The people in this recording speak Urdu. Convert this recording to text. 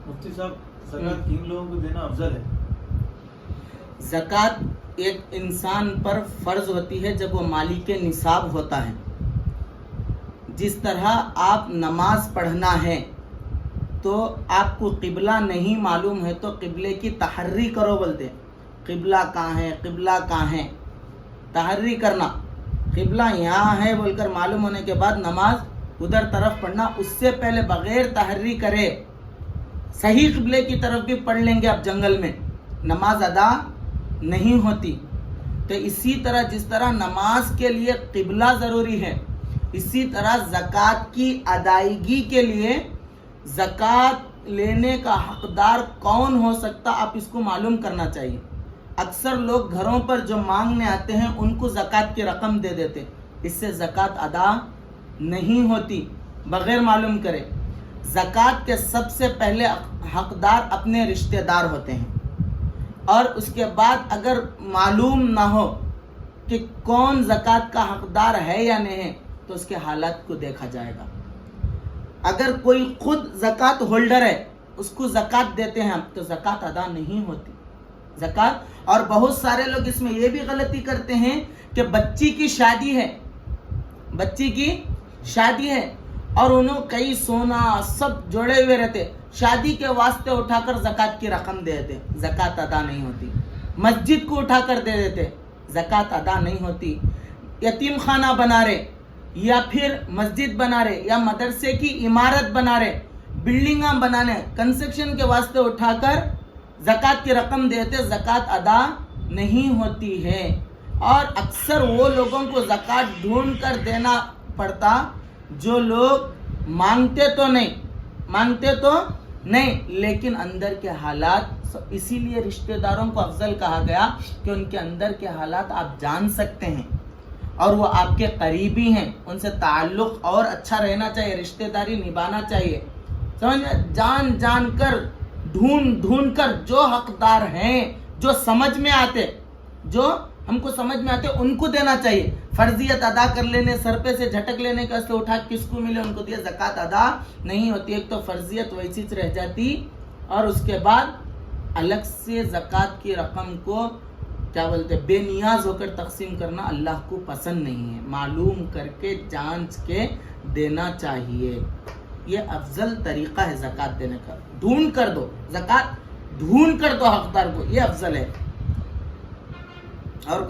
مفتی صاحب زکوٰۃ کن لوگوں کو دینا افضل ہے؟ زکوٰۃ ایک انسان پر فرض ہوتی ہے جب وہ مالک نصاب ہوتا ہے. جس طرح آپ نماز پڑھنا ہے تو آپ کو قبلہ نہیں معلوم ہے تو قبلے کی تحری کرو بولتے. قبلہ کہاں ہے، قبلہ کہاں ہے، تحری کرنا. قبلہ یہاں ہے بول کر معلوم ہونے کے بعد نماز ادھر طرف پڑھنا. اس سے پہلے بغیر تحری کرے صحیح قبلے کی طرف بھی پڑھ لیں گے آپ جنگل میں، نماز ادا نہیں ہوتی. تو اسی طرح جس طرح نماز کے لیے قبلہ ضروری ہے، اسی طرح زکوٰۃ کی ادائیگی کے لیے زکوٰۃ لینے کا حقدار کون ہو سکتا آپ اس کو معلوم کرنا چاہیے. اکثر لوگ گھروں پر جو مانگنے آتے ہیں ان کو زکوٰۃ کی رقم دے دیتے، اس سے زکوٰۃ ادا نہیں ہوتی بغیر معلوم کرے. زکوٰۃ کے سب سے پہلے حقدار اپنے رشتہ دار ہوتے ہیں، اور اس کے بعد اگر معلوم نہ ہو کہ کون زکوٰۃ کا حقدار ہے یا نہیں ہے تو اس کے حالات کو دیکھا جائے گا. اگر کوئی خود زکوٰۃ ہولڈر ہے، اس کو زکوٰۃ دیتے ہیں ہم، تو زکوٰۃ ادا نہیں ہوتی زکوٰۃ. اور بہت سارے لوگ اس میں یہ بھی غلطی کرتے ہیں کہ بچی کی شادی ہے، بچی کی شادی ہے اور انہوں کئی سونا سب جوڑے ہوئے رہتے، شادی کے واسطے اٹھا کر زکوٰۃ کی رقم دے دیتے، زکوٰۃ ادا نہیں ہوتی. مسجد کو اٹھا کر دے دیتے، زکوٰۃ ادا نہیں ہوتی. یتیم خانہ بنا رہے یا پھر مسجد بنا رہے یا مدرسے کی عمارت بنا رہے، بلڈنگاں بنانے، کنسٹرکشن کے واسطے اٹھا کر زکوٰۃ کی رقم دیتے، زکوٰۃ ادا نہیں ہوتی ہے. اور اکثر وہ لوگوں کو زکوٰۃ ڈھونڈ کر دینا پڑتا جو لوگ مانگتے تو نہیں لیکن اندر کے حالات. اسی لیے رشتہ داروں کو افضل کہا گیا کہ ان کے اندر کے حالات آپ جان سکتے ہیں اور وہ آپ کے قریبی ہیں، ان سے تعلق اور اچھا رہنا چاہیے، رشتہ داری نبھانا چاہیے. سمجھ جان کر ڈھونڈ کر جو حقدار ہیں، جو سمجھ میں آتے، جو ہم کو سمجھ میں آتے ان کو دینا چاہیے. فرضیت ادا کر لینے، سر پہ سے جھٹک لینے کا اٹھا کس کو ملے ان کو دیا، زکوٰۃ ادا نہیں ہوتی. ایک تو فرضیت ویسی رہ جاتی اور اس کے بعد الگ سے زکوٰۃ کی رقم کو کیا بولتے بے نیاز ہو کر تقسیم کرنا اللہ کو پسند نہیں ہے. معلوم کر کے جانچ کے دینا چاہیے. یہ افضل طریقہ ہے زکوٰۃ دینے کا. ڈھونڈ کر دو زکوٰۃ، ڈھونڈ کر دو حقدار کو، یہ افضل ہے. اور